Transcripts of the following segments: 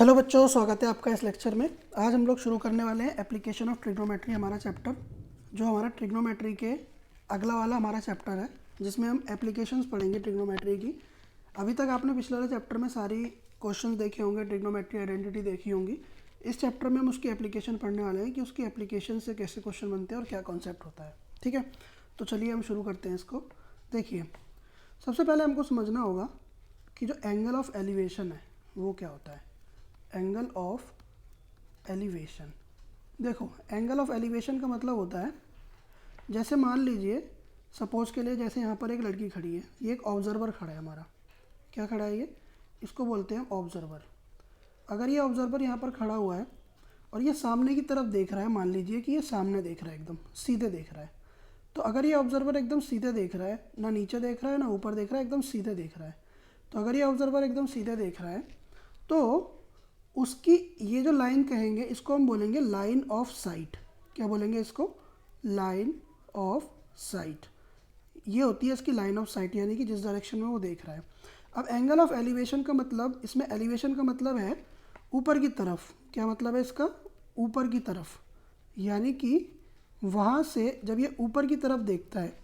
Hello बच्चों, स्वागत है आपका इस लेक्चर में। आज हम लोग शुरू करने वाले हैं एप्लीकेशन ऑफ ट्रिग्नोमेट्री, हमारा चैप्टर जो हमारा ट्रिग्नोमेट्री के अगला वाला हमारा चैप्टर है, जिसमें हम एप्लीकेशंस पढ़ेंगे ट्रिग्नोमेट्री की। अभी तक आपने पिछले वाले चैप्टर में सारी क्वेश्चंस देखे होंगे, ट्रिग्नोमेट्री आइडेंटिटी देखी होंगी। इस चैप्टर में हम उसकी एप्लीकेशन पढ़ने वाले हैं कि उसकी एप्लीकेशन से कैसे क्वेश्चन बनते हैं और क्या कॉन्सेप्ट होता है। ठीक है, तो चलिए हम शुरू करते हैं इसको। देखिए, सबसे पहले हमको समझना होगा कि जो एंगल ऑफ एलिवेशन है वो क्या होता है। एंगल ऑफ एलिवेशन, देखो एंगल ऑफ एलिवेशन का मतलब होता है, जैसे मान लीजिए सपोज के लिए, जैसे यहाँ पर एक लड़की खड़ी है, ये एक ऑब्जर्वर खड़ा है हमारा। क्या खड़ा है ये? इसको बोलते हैं ऑब्जर्वर। अगर ये ऑब्जर्वर यहाँ पर खड़ा हुआ है और ये सामने की तरफ देख रहा है, मान लीजिए कि ये सामने देख रहा है, एकदम सीधे देख रहा है। तो अगर ये ऑब्जर्वर एकदम सीधे देख रहा है, ना नीचे देख रहा है ना ऊपर देख रहा है, एकदम सीधे देख रहा है, तो अगर ये ऑब्जर्वर एकदम सीधे देख रहा है तो उसकी ये जो लाइन कहेंगे इसको हम बोलेंगे लाइन ऑफ साइट। क्या बोलेंगे इसको? Line of site. ये होती है इसकी लाइन ऑफ साइट, यानी कि जिस डायरेक्शन में वो देख रहा है। अब एंगल ऑफ एलिवेशन का मतलब, इसमें एलिवेशन का मतलब है ऊपर की तरफ। क्या मतलब है इसका? ऊपर की तरफ, यानी कि वहाँ से जब ये ऊपर की तरफ देखता है,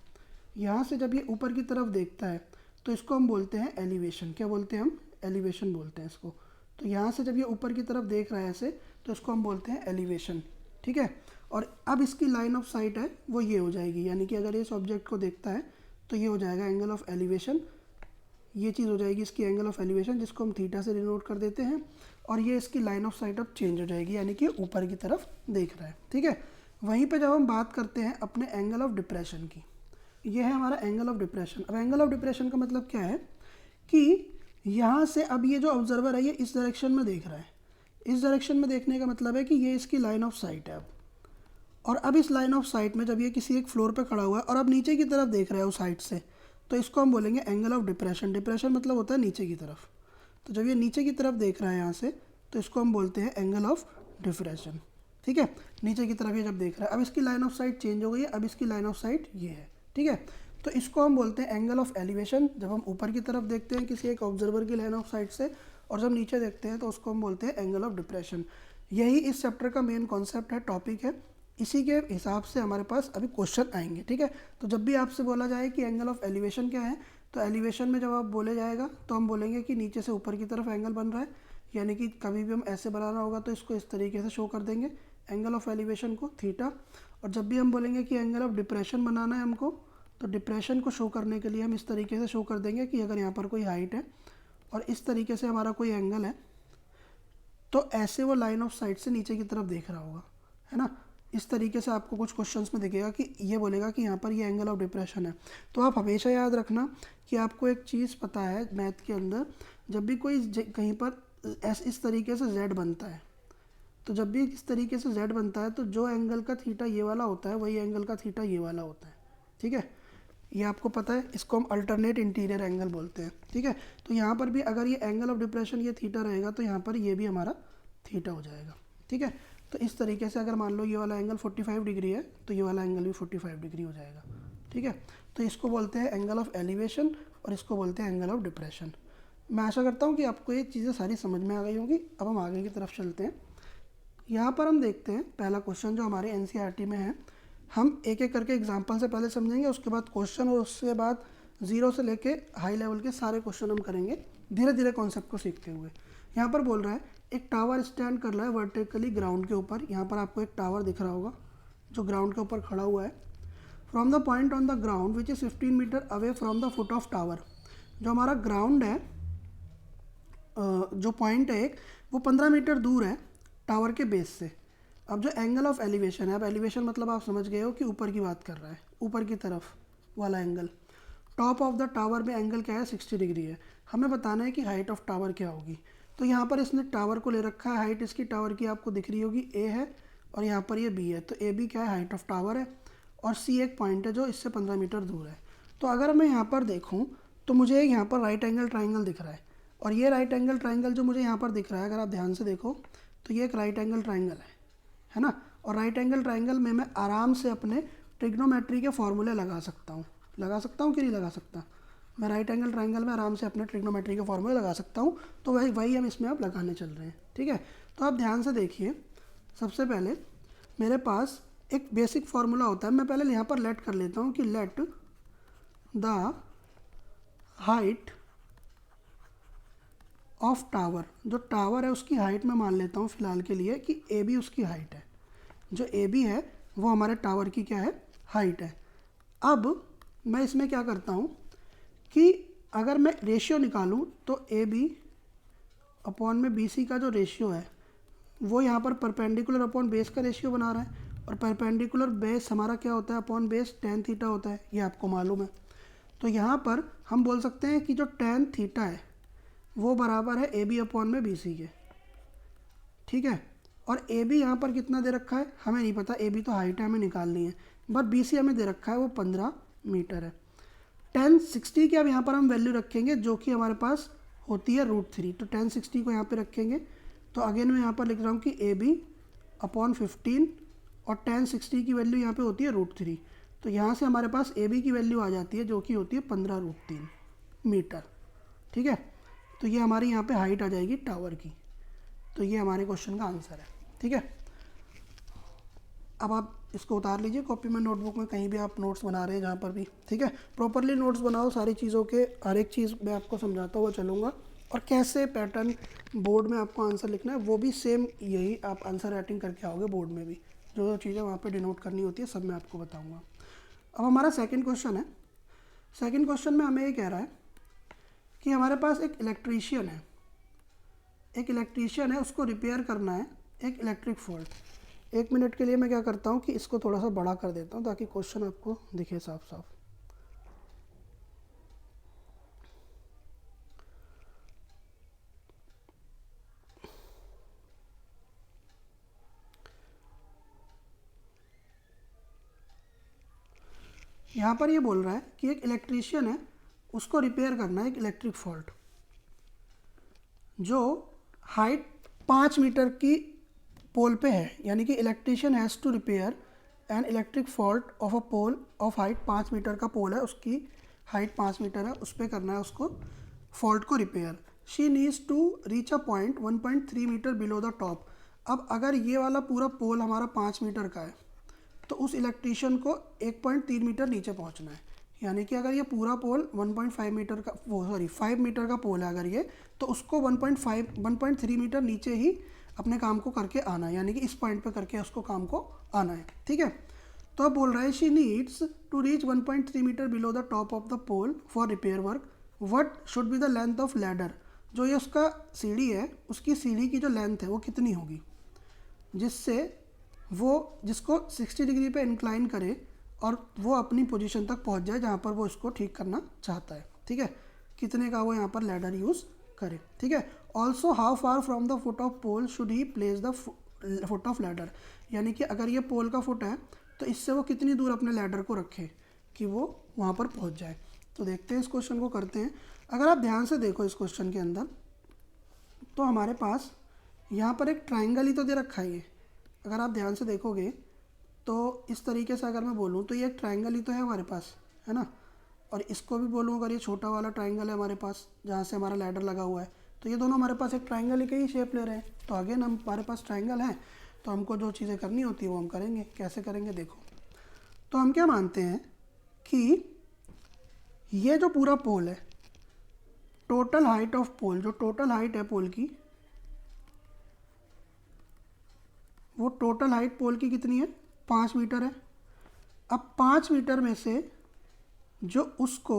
यहाँ से जब ये ऊपर की तरफ देखता है तो इसको हम बोलते हैं एलिवेशन। क्या बोलते हैं हम? एलिवेशन बोलते हैं इसको। तो यहाँ से जब ये ऊपर की तरफ देख रहा है ऐसे, तो इसको हम बोलते हैं एलिवेशन। ठीक है, और अब इसकी लाइन ऑफ साइट है वो ये हो जाएगी, यानी कि अगर इस ऑब्जेक्ट को देखता है तो ये हो जाएगा एंगल ऑफ एलिवेशन। ये चीज़ हो जाएगी इसकी एंगल ऑफ एलिवेशन, जिसको हम थीटा से डिनोट कर देते हैं। और ये इसकी लाइन ऑफ साइट अब चेंज हो जाएगी, यानी कि ऊपर की तरफ देख रहा है। ठीक है, वहीं पर जब हम बात करते हैं अपने एंगल ऑफ डिप्रेशन की, ये है हमारा एंगल ऑफ डिप्रेशन। अब एंगल ऑफ डिप्रेशन का मतलब क्या है कि यहाँ से अब ये जो ऑब्जर्वर है ये इस डायरेक्शन में देख रहा है। इस डायरेक्शन में देखने का मतलब है कि ये इसकी लाइन ऑफ साइट है अब। और अब इस लाइन ऑफ साइट में जब ये किसी एक फ्लोर पे खड़ा हुआ है और अब नीचे की तरफ देख रहा है उस साइड से, तो इसको हम बोलेंगे एंगल ऑफ डिप्रेशन। डिप्रेशन मतलब होता है नीचे की तरफ। तो जब ये नीचे की तरफ देख रहा है यहाँ से, तो इसको हम बोलते हैं एंगल ऑफ डिप्रेशन। ठीक है, नीचे की तरफ ये जब देख रहा है, अब इसकी लाइन ऑफ साइट चेंज हो गई है, अब इसकी लाइन ऑफ साइट ये है। ठीक है, तो इसको हम बोलते हैं एंगल ऑफ एलिवेशन, जब हम ऊपर की तरफ देखते हैं किसी एक ऑब्जर्वर की लाइन ऑफ साइट से, और जब नीचे देखते हैं तो उसको हम बोलते हैं एंगल ऑफ डिप्रेशन। यही इस चैप्टर का मेन कॉन्सेप्ट है, टॉपिक है। इसी के हिसाब से हमारे पास अभी क्वेश्चन आएंगे। ठीक है, तो जब भी आपसे बोला जाए कि एंगल ऑफ एलिवेशन क्या है, तो एलिवेशन में जब आप बोले जाएगा तो हम बोलेंगे कि नीचे से ऊपर की तरफ एंगल बन रहा है, यानी कि कभी भी हम ऐसे बनाना होगा तो इसको इस तरीके से शो कर देंगे एंगल ऑफ एलिवेशन को, थीटा। और जब भी हम बोलेंगे कि एंगल ऑफ डिप्रेशन बनाना है हमको, तो डिप्रेशन को शो करने के लिए हम इस तरीके से शो कर देंगे कि अगर यहाँ पर कोई हाइट है और इस तरीके से हमारा कोई एंगल है, तो ऐसे वो लाइन ऑफ साइट से नीचे की तरफ देख रहा होगा, है ना। इस तरीके से आपको कुछ क्वेश्चंस में दिखेगा कि ये बोलेगा कि यहाँ पर ये एंगल ऑफ डिप्रेशन है। तो आप हमेशा याद रखना कि आपको एक चीज़ पता है मैथ के अंदर, जब भी कोई कहीं पर इस तरीके से जेड बनता है, तो जब भी इस तरीके से जेड बनता है तो जो एंगल का थीटा ये वाला होता है वही एंगल का थीटा ये वाला होता है। ठीक है, ये आपको पता है, इसको हम अल्टरनेट इंटीरियर एंगल बोलते हैं। ठीक है, तो यहाँ पर भी अगर ये एंगल ऑफ डिप्रेशन ये थीटा रहेगा तो यहाँ पर ये भी हमारा थीटा हो जाएगा। ठीक है, तो इस तरीके से अगर मान लो ये वाला एंगल 45 डिग्री है तो ये वाला एंगल भी 45 डिग्री हो जाएगा। ठीक है, तो इसको बोलते हैं एंगल ऑफ एलिवेशन और इसको बोलते हैं एंगल ऑफ डिप्रेशन। मैं आशा करता हूँ कि आपको ये चीज़ें सारी समझ में आ गई होंगी। अब हम आगे की तरफ चलते हैं। यहाँ पर हम देखते हैं पहला क्वेश्चन जो हमारे एनसीईआरटी में है। हम एक एक करके एग्जांपल से पहले समझेंगे, उसके बाद क्वेश्चन, और उसके बाद जीरो से लेके हाई लेवल के सारे क्वेश्चन हम करेंगे धीरे धीरे कॉन्सेप्ट को सीखते हुए। यहाँ पर बोल रहा है एक टावर स्टैंड कर रहा है वर्टिकली ग्राउंड के ऊपर। यहाँ पर आपको एक टावर दिख रहा होगा जो ग्राउंड के ऊपर खड़ा हुआ है। From the point on the ground which is 15 metre away from the foot of tower. जो हमारा ग्राउंड है, जो पॉइंट है एक, वो 15 मीटर दूर है टावर के बेस से। अब जो एंगल ऑफ एलिवेशन है, अब एलिवेशन मतलब आप समझ गए हो कि ऊपर की बात कर रहा है, ऊपर की तरफ वाला angle. Top of the tower में एंगल क्या है? 60 डिग्री है। हमें बताना है कि हाइट ऑफ टावर क्या होगी। तो यहाँ पर इसने टावर को ले रखा है, हाइट इसकी टावर की आपको दिख रही होगी, ए है और यहाँ पर ये बी है। तो ए बी क्या है? हाइट ऑफ टावर है। और सी एक पॉइंट है जो इससे 15 मीटर दूर है। तो अगर मैं यहाँ पर देखूँ तो मुझे यहाँ पर राइट एंगल ट्राइंगल दिख रहा है, और ये राइट एंगल ट्राइंगल जो मुझे यहाँ पर दिख रहा है, अगर आप ध्यान से देखो तो ये एक राइट एंगल ट्राइंगल है ना। और राइट एंगल ट्राइंगल में मैं आराम से अपने ट्रिग्नोमेट्री के फॉर्मूले लगा सकता हूँ कि नहीं लगा सकता? मैं राइट एंगल ट्राइंगल में आराम से अपने ट्रिग्नोमेट्री के फॉर्मूले लगा सकता हूँ। तो वही हम इसमें आप लगाने चल रहे हैं, ठीक है। तो आप ध्यान से देखिए, सबसे पहले मेरे पास एक बेसिक फार्मूला होता है। मैं पहले यहाँ पर लेट कर लेता हूँ कि let the height of tower, जो टावर है उसकी हाइट मैं मान लेता हूँ फ़िलहाल के लिए कि ए बी उसकी हाइट है। जो ए बी है वो हमारे टावर की क्या है, हाइट है। अब मैं इसमें क्या करता हूँ कि अगर मैं रेशियो निकालूँ तो ए बी अपॉन में बी सी का जो रेशियो है वो यहाँ पर परपेंडिकुलर अपॉन बेस का रेशियो बना रहा है, और परपेंडिकुलर बेस हमारा क्या होता है, अपॉन बेस टेन थीटा होता है, ये आपको मालूम है। तो यहाँ पर हम बोल सकते हैं कि जो टेन थीटा है वो बराबर है ए बी अपॉन में बी सी के, ठीक है। और ए बी यहाँ पर कितना दे रखा है हमें नहीं पता, ए बी तो हाइट है हमें निकालनी है, बट बी सी हमें दे रखा है वो 15 मीटर है। 1060 की अब यहाँ पर हम वैल्यू रखेंगे जो कि हमारे पास होती है √3, तो 1060 को यहाँ पे रखेंगे। तो अगेन मैं यहाँ पर लिख रहा हूँ कि ए बी अपॉन 15 और 1060 की वैल्यू यहाँ पे होती है √3। तो यहाँ से हमारे पास ए बी की वैल्यू आ जाती है जो कि होती है 15√3 मीटर, ठीक है। तो ये हमारी यहाँ पे हाइट आ जाएगी टावर की। तो ये हमारे क्वेश्चन का आंसर है, ठीक है। अब आप इसको उतार लीजिए कॉपी में, नोटबुक में, कहीं भी आप नोट्स बना रहे हैं जहाँ पर भी, ठीक है। प्रॉपरली नोट्स बनाओ, सारी चीज़ों के हर एक चीज़ मैं आपको समझाता हुआ चलूँगा, और कैसे पैटर्न बोर्ड में आपको आंसर लिखना है वो भी सेम यही आप आंसर राइटिंग करके आओगे बोर्ड में भी। जो जो चीज़ें वहाँ पे डिनोट करनी होती है सब मैं आपको बताऊँगा। अब हमारा सेकंड क्वेश्चन है। सेकंड क्वेश्चन में हमें ये कह रहा है कि हमारे पास एक इलेक्ट्रीशियन है, उसको रिपेयर करना है एक इलेक्ट्रिक फॉल्ट। 1 मिनट के लिए मैं क्या करता हूँ कि इसको थोड़ा सा बड़ा कर देता हूँ ताकि क्वेश्चन आपको दिखे साफ साफ। यहाँ पर ये बोल रहा है कि एक इलेक्ट्रीशियन है, उसको रिपेयर करना है एक इलेक्ट्रिक फॉल्ट जो हाइट 5 मीटर की पोल पे है। यानी कि electrician has to repair an electric fault of a pole of height 5 metre का पोल है, उसकी हाइट 5 मीटर है, उस पर करना है उसको फॉल्ट को repair. She needs to reach a point 1.3 metre below the top. अब अगर ये वाला पूरा पोल हमारा 5 मीटर का है तो उस इलेक्ट्रीशियन को 1.3 मीटर नीचे पहुंचना है। यानी कि अगर ये पूरा पोल 1.5 मीटर का 5 मीटर का पोल है अगर ये, तो उसको 1.3 मीटर नीचे ही अपने काम को करके आना है, यानी कि इस पॉइंट पे करके उसको काम को आना है, ठीक है। तो अब बोल रहा है she needs to reach 1.3 metre below the top of the pole for repair work. What should be the length of ladder. जो ये उसका सीढ़ी है, उसकी सीढ़ी की जो लेंथ है वो कितनी होगी जिससे वो जिसको 60 डिग्री पे इंक्लाइन करे और वो अपनी पोजीशन तक पहुंच जाए जहाँ पर वो इसको ठीक करना चाहता है, ठीक है। कितने का वो यहाँ पर लैडर यूज़ करे, ठीक है। Also how far from the foot of pole should he place the foot of ladder. यानी कि अगर ये पोल का फुट है तो इससे वो कितनी दूर अपने लैडर को रखे कि वो वहाँ पर पहुँच जाए। तो देखते हैं इस क्वेश्चन को करते हैं। अगर आप ध्यान से देखो इस क्वेश्चन के अंदर तो हमारे पास यहाँ पर एक ट्राइंगल ही तो दे रखा है ये। अगर आप ध्यान से देखोगे तो इस तरीके से अगर मैं बोलूँ तो ये एक ट्राइंगल ही तो है हमारे पास, है ना। और इसको भी बोलूँ अगर ये छोटा वाला ट्राइंगल है हमारे पास जहाँ से हमारा लैडर लगा हुआ है, तो ये दोनों हमारे पास एक ट्राइंगल ही शेप ले रहे हैं। तो अगेन हमारे पास ट्राइंगल है तो हमको जो चीज़ें करनी होती है वो हम करेंगे। कैसे करेंगे देखो। तो हम क्या मानते हैं कि ये जो पूरा पोल है, टोटल हाइट ऑफ पोल, जो टोटल हाइट है पोल की, वो टोटल हाइट पोल की कितनी है 5 मीटर है। अब 5 मीटर में से जो उसको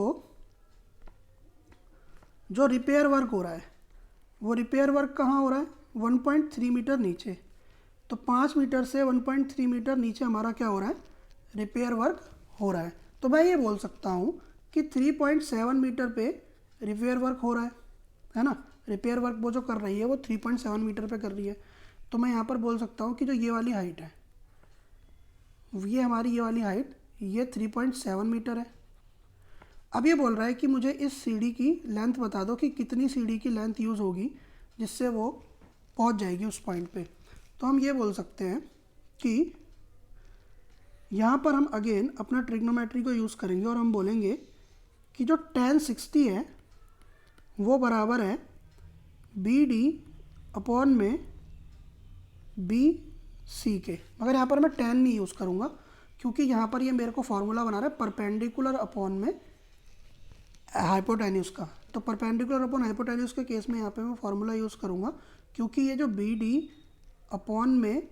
जो रिपेयर वर्क हो रहा है वो रिपेयर वर्क कहाँ हो रहा है 1.3 मीटर नीचे। तो 5 मीटर से 1.3 मीटर नीचे हमारा क्या हो रहा है रिपेयर वर्क हो रहा है। तो मैं ये बोल सकता हूँ कि 3.7 मीटर पे रिपेयर वर्क हो रहा है ना। रिपेयर वर्क वो जो कर रही है वो 3.7 मीटर पे कर रही है। तो मैं यहाँ पर बोल सकता हूँ कि जो ये वाली हाइट है, ये हमारी ये वाली हाइट, ये 3.7 मीटर है। अब ये बोल रहा है कि मुझे इस सीढ़ी की लेंथ बता दो कि कितनी सीढ़ी की लेंथ यूज़ होगी जिससे वो पहुँच जाएगी उस पॉइंट पे। तो हम ये बोल सकते हैं कि यहाँ पर हम अगेन अपना ट्रिग्नोमेट्री को यूज़ करेंगे और हम बोलेंगे कि जो tan 60 है वो बराबर है बी डी अपॉन में बी सी के, मगर यहाँ पर मैं tan नहीं यूज़ करूँगा क्योंकि यहाँ पर ये मेरे को फॉर्मूला बना रहा है परपेंडिकुलर अपॉन में हाइपोटेन्यूज का। तो परपेंडिकुलर अपॉन हाइपोटेन्यूज के केस में यहाँ पे मैं फॉर्मूला यूज़ करूँगा क्योंकि ये जो बी डी अपॉन में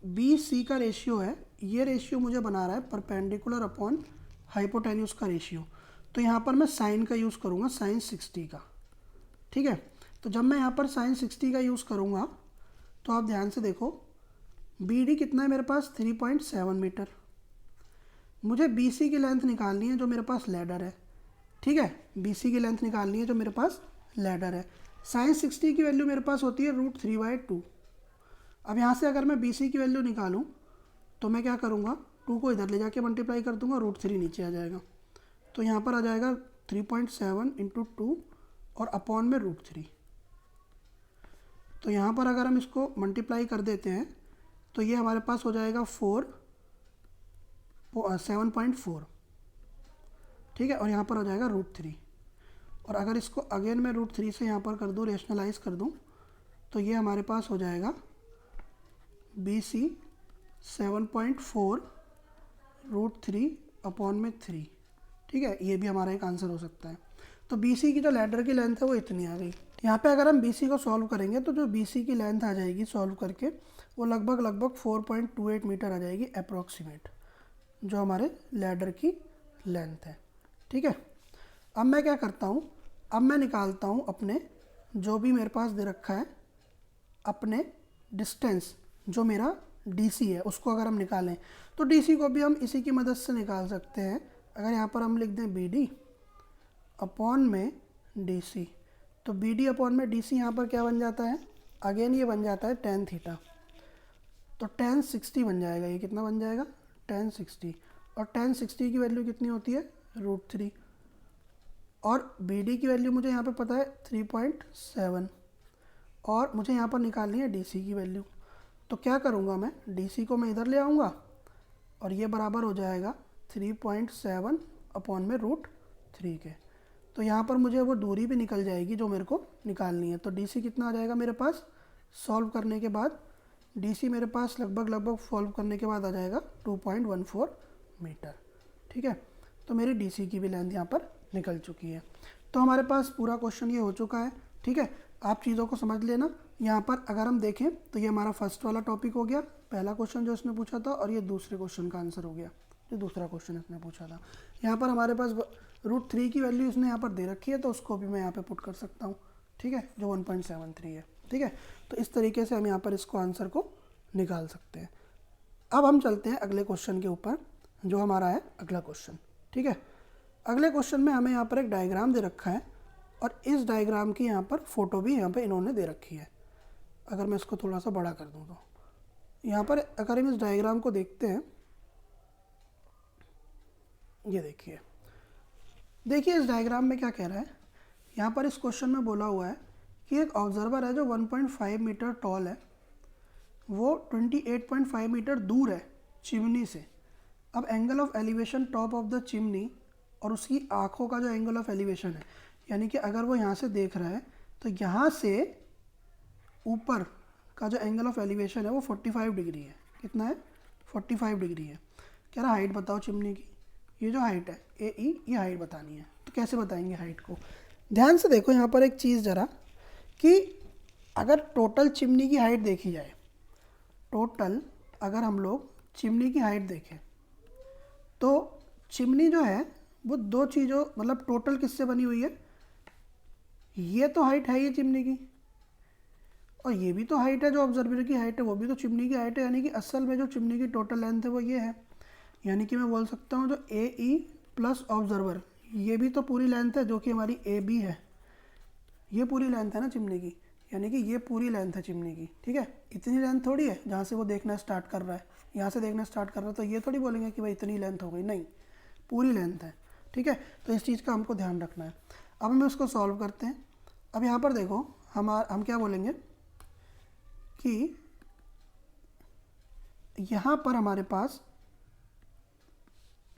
बी सी का रेशियो है, ये रेशियो मुझे बना रहा है परपेंडिकुलर अपॉन हाइपोटेन्यूज का रेशियो। तो यहाँ पर मैं साइन का यूज़ करूँगा, साइन 60 का। ठीक है, तो जब मैं यहाँ पर साइन 60 का यूज़ करूँगा तो आप ध्यान से देखो, बी डी कितना है मेरे पास 3.7 मीटर। मुझे बी सी की लेंथ निकालनी है जो मेरे पास लैडर है। ठीक है, बी सी की लेंथ निकालनी है जो मेरे पास लैडर है। साइन 60 की वैल्यू मेरे पास होती है √3/2। अब यहाँ से अगर मैं बी सी की वैल्यू निकालूँ तो मैं क्या करूँगा, 2 को इधर ले जाके मल्टीप्लाई कर दूँगा, √3 नीचे आ जाएगा। तो यहाँ पर आ जाएगा 3.7 × 2 और अपॉन में √3। तो यहाँ पर अगर हम इसको मल्टीप्लाई कर देते हैं तो ये हमारे पास हो जाएगा 7.4। ठीक है, और यहाँ पर आ जाएगा √3। और अगर इसको अगेन मैं √3 से यहाँ पर कर दूँ, रेशनलाइज कर दूँ, तो ये हमारे पास हो जाएगा बी सी 7.4 √3 अपॉन में 3। ठीक है, ये भी हमारा एक आंसर हो सकता है। तो बी सी की जो लैडर की लेंथ है वो इतनी आ गई। यहाँ पे अगर हम बी सी को सॉल्व करेंगे तो जो बी सी की लेंथ आ जाएगी सॉल्व करके वो लगभग 4.28 मीटर आ जाएगी अप्रॉक्सीमेट, जो हमारे लैडर की लेंथ है। ठीक है, अब मैं क्या करता हूँ, अब मैं निकालता हूँ अपने जो भी मेरे पास दे रखा है अपने डिस्टेंस, जो मेरा DC है उसको अगर हम निकालें तो DC को भी हम इसी की मदद से निकाल सकते हैं। अगर यहाँ पर हम लिख दें BD अपॉन में DC, तो BD अपॉन में DC यहाँ पर क्या बन जाता है, अगेन ये बन जाता है tan थीटा। तो tan 60 बन जाएगा, ये कितना बन जाएगा tan 60, और tan 60 की वैल्यू कितनी होती है √3, और BD की वैल्यू मुझे यहाँ पे पता है 3.7, और मुझे यहाँ पर निकालनी है DC की वैल्यू। तो क्या करूँगा मैं, DC को मैं इधर ले आऊँगा और ये बराबर हो जाएगा 3.7 अपॉन में √3 के। तो यहाँ पर मुझे वो दूरी भी निकल जाएगी जो मेरे को निकालनी है। तो DC कितना आ जाएगा मेरे पास सॉल्व करने के बाद, DC मेरे पास लगभग सॉल्व करने के बाद आ जाएगा 2.14 मीटर। ठीक है, तो मेरी DC की भी लेंथ यहाँ पर निकल चुकी है। तो हमारे पास पूरा क्वेश्चन ये हो चुका है। ठीक है, आप चीज़ों को समझ लेना। यहाँ पर अगर हम देखें तो ये हमारा फर्स्ट वाला टॉपिक हो गया, पहला क्वेश्चन जो इसने पूछा था, और ये दूसरे क्वेश्चन का आंसर हो गया जो दूसरा क्वेश्चन इसने पूछा था। यहाँ पर हमारे पास √3 की वैल्यू इसने यहाँ पर दे रखी है, तो उसको भी मैं यहाँ पे पुट कर सकता हूँ। ठीक है, जो 1.73 है। ठीक है, तो इस तरीके से हम यहाँ पर इसको आंसर को निकाल सकते हैं। अब हम चलते हैं अगले क्वेश्चन के ऊपर, जो हमारा है अगला क्वेश्चन। ठीक है, अगले क्वेश्चन में हमें यहाँ पर एक डायग्राम दे रखा है, और इस डायग्राम की यहाँ पर फोटो भी यहाँ पे इन्होंने दे रखी है। अगर मैं इसको थोड़ा सा बड़ा कर दूँ तो यहाँ पर अगर हम इस डायग्राम को देखते हैं, ये देखिए इस डायग्राम में क्या कह रहा है। यहाँ पर इस क्वेश्चन में बोला हुआ है कि एक ऑब्जर्वर है जो 1.5 मीटर टॉल है, वो 28.5 मीटर दूर है चिमनी से। अब angle of elevation top of the chimney और उसकी आँखों का जो एंगल ऑफ एलिवेशन है, यानी कि अगर वो यहाँ से देख रहा है तो यहाँ से ऊपर का जो एंगल ऑफ एलिवेशन है वो 45 डिग्री है। कितना है 45 डिग्री है। कह रहा हाइट बताओ चिमनी की, ये जो हाइट है AE, ये हाइट बतानी है। तो कैसे बताएंगे हाइट को, ध्यान से देखो यहाँ पर एक चीज़ ज़रा, कि अगर टोटल चिमनी की हाइट देखी जाए, टोटल अगर हम लोग चिमनी की हाइट देखें तो चिमनी जो है वो दो चीज़ों, मतलब टोटल किससे बनी हुई है, ये तो हाइट है ये चिमनी की, और ये भी तो हाइट है जो ऑब्जर्वर की हाइट है, वो भी तो चिमनी की हाइट है। यानी कि असल में जो चिमनी की टोटल लेंथ है वो ये है। यानी कि मैं बोल सकता हूँ जो AE प्लस ऑब्जर्वर, ये भी तो पूरी लेंथ है जो कि हमारी AB है। ये पूरी लेंथ है ना चिमनी की, यानी कि ये पूरी लेंथ है चिमनी की। ठीक है, इतनी लेंथ थोड़ी है जहाँ से वो देखना स्टार्ट कर रहा है, यहाँ से देखना स्टार्ट कर रहा है तो ये थोड़ी बोलेंगे कि भाई इतनी लेंथ हो गई, नहीं, पूरी लेंथ है। ठीक है, तो इस चीज़ का हमको ध्यान रखना है। अब हम उसको सॉल्व करते हैं। अब यहाँ पर देखो हम क्या बोलेंगे कि यहाँ पर हमारे पास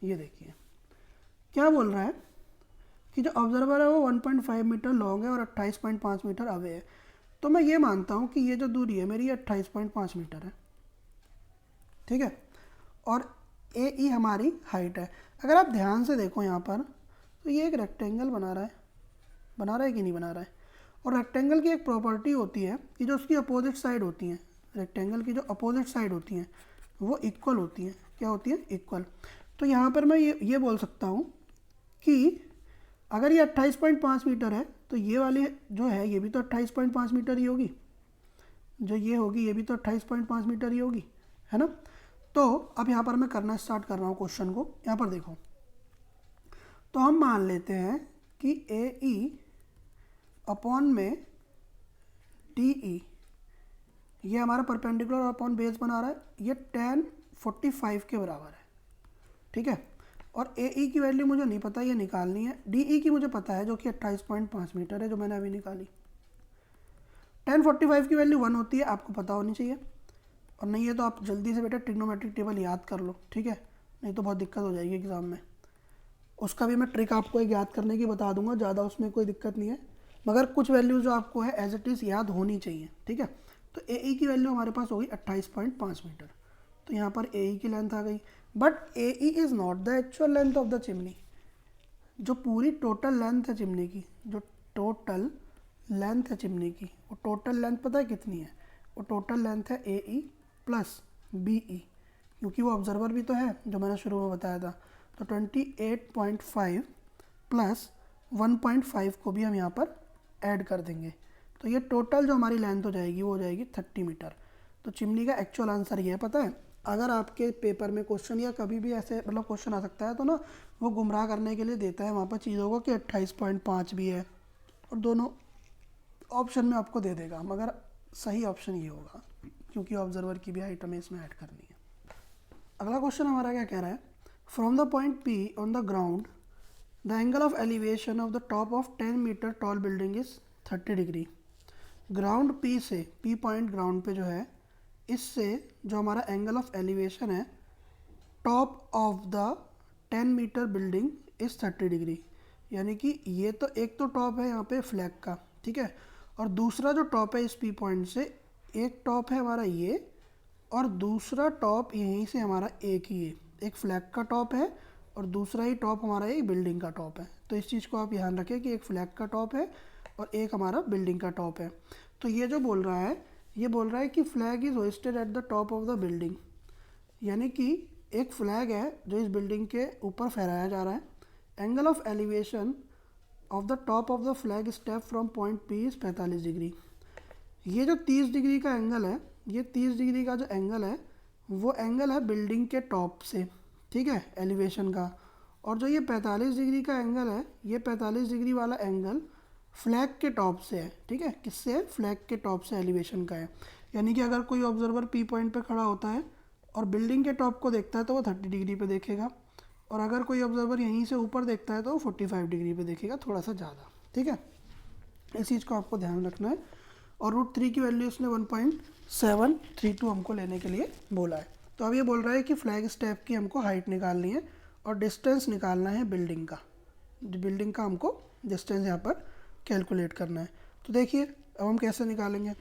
ये देखिए क्या बोल रहा है कि जो ऑब्जर्वर है वो 1.5 मीटर लॉन्ग है और 28.5 मीटर अवे है, तो मैं ये मानता हूँ कि ये जो दूरी है मेरी 28.5 मीटर है, ठीक है। और ए ई हमारी हाइट है। अगर आप ध्यान से देखो यहाँ पर, तो ये एक रेक्टेंगल बना रहा है कि नहीं बना रहा है। और रेक्टेंगल की एक प्रॉपर्टी होती है कि जो उसकी अपोजिट साइड होती हैं, रेक्टेंगल की जो अपोजिट साइड होती हैं वो इक्वल होती हैं। क्या होती है? इक्वल। तो यहाँ पर मैं ये बोल सकता हूँ कि अगर ये 28.5 मीटर है तो ये वाली जो है ये भी तो 28.5 मीटर ही होगी, जो ये होगी ये भी तो 28.5 मीटर ही होगी, है ना। तो अब यहाँ पर मैं करना स्टार्ट कर रहा हूँ क्वेश्चन को। यहाँ पर देखो, तो हम मान लेते हैं कि ए ई अपॉन में डी ई, ये हमारा परपेंडिकुलर अपॉन बेस बना रहा है, ये tan 45 के बराबर है, ठीक है। और ए ई की वैल्यू मुझे नहीं पता, ये निकालनी है। डी ई की मुझे पता है जो कि 28.5 मीटर है, जो मैंने अभी निकाली। tan 45 की वैल्यू 1 होती है, आपको पता होनी चाहिए। और नहीं है तो आप जल्दी से बेटा ट्रिग्नोमेट्रिक टेबल याद कर लो, ठीक है, नहीं तो बहुत दिक्कत हो जाएगी एग्जाम में। उसका भी मैं ट्रिक आपको एक याद करने की बता दूंगा, ज़्यादा उसमें कोई दिक्कत नहीं है, मगर कुछ वैल्यूज जो आपको है एज इट इज़ याद होनी चाहिए, ठीक है। तो ए ई की वैल्यू हमारे पास होगी 28.5 मीटर। तो यहाँ पर ए ई की लेंथ आ गई, but A E is not the actual length of the chimney. जो पूरी टोटल लेंथ है चिमनी की, जो टोटल लेंथ है चिमनी की, वो टोटल लेंथ पता है कितनी है? वो टोटल लेंथ है ए ई प्लस बी ई, क्योंकि वो ऑब्जर्वर भी तो है जो मैंने शुरू में बताया था। तो 28.5 प्लस 1.5 को भी हम यहाँ पर ऐड कर देंगे, तो ये टोटल जो हमारी लेंथ हो जाएगी वो हो जाएगी 30 मीटर। तो चिमनी का एक्चुअल आंसर ये है, पता है। अगर आपके पेपर में क्वेश्चन या कभी भी ऐसे मतलब क्वेश्चन आ सकता है, तो ना वो गुमराह करने के लिए देता है वहाँ पर चीज़ों को कि 28.5 भी है, और दोनों ऑप्शन में आपको दे देगा, मगर सही ऑप्शन ये होगा क्योंकि ऑब्जर्वर की भी हाइट हमें इसमें ऐड करनी है। अगला क्वेश्चन हमारा क्या कह रहा है? From the point P on the ground the angle of elevation of the top of 10 metre tall building is 30 degree. Ground P से, पी पॉइंट ग्राउंड पे जो है, इससे जो हमारा एंगल ऑफ एलिवेशन है top of the 10 metre building is 30 degree. यानी कि ये तो एक तो टॉप है यहाँ पे फ्लैग का, ठीक है, और दूसरा जो टॉप है इस पी पॉइंट से, एक टॉप है हमारा ये, और दूसरा टॉप यहीं से हमारा एक ही है, एक फ्लैग का टॉप है और दूसरा ही टॉप हमारा एक बिल्डिंग का टॉप है। तो इस चीज़ को आप ध्यान रखें कि एक फ्लैग का टॉप है और एक हमारा बिल्डिंग का टॉप है। तो ये जो बोल रहा है, ये बोल रहा है कि flag is hoisted at the top of the building, यानी कि एक फ्लैग है जो इस बिल्डिंग के ऊपर फहराया जा रहा है। Angle of elevation of the top of the flag step from point P is 45 degree. ये जो 30 डिग्री का एंगल है, ये 30 डिग्री का जो एंगल है वो एंगल है बिल्डिंग के टॉप से, ठीक है, एलिवेशन का। और जो ये 45 डिग्री का एंगल है, ये 45 डिग्री वाला एंगल फ्लैग के टॉप से है, ठीक है। किससे है? फ्लैग के टॉप से एलिवेशन का है। यानी कि अगर कोई ऑब्जर्वर पी पॉइंट पे खड़ा होता है और बिल्डिंग के टॉप को देखता है तो वो 30 डिग्री पे देखेगा, और अगर कोई ऑब्जर्वर यहीं से ऊपर देखता है तो वो 45 डिग्री पे देखेगा, थोड़ा सा ज़्यादा, ठीक है। इस चीज़ को आपको ध्यान रखना है। और √3 की वैल्यू उसने 1.732 हमको लेने के लिए बोला है। तो अब ये बोल रहा है कि फ्लैग स्टेप की हमको हाइट निकालनी है और डिस्टेंस निकालना है बिल्डिंग का। बिल्डिंग का हमको डिस्टेंस यहाँ पर कैलकुलेट करना है। तो देखिए अब हम कैसे निकालेंगे।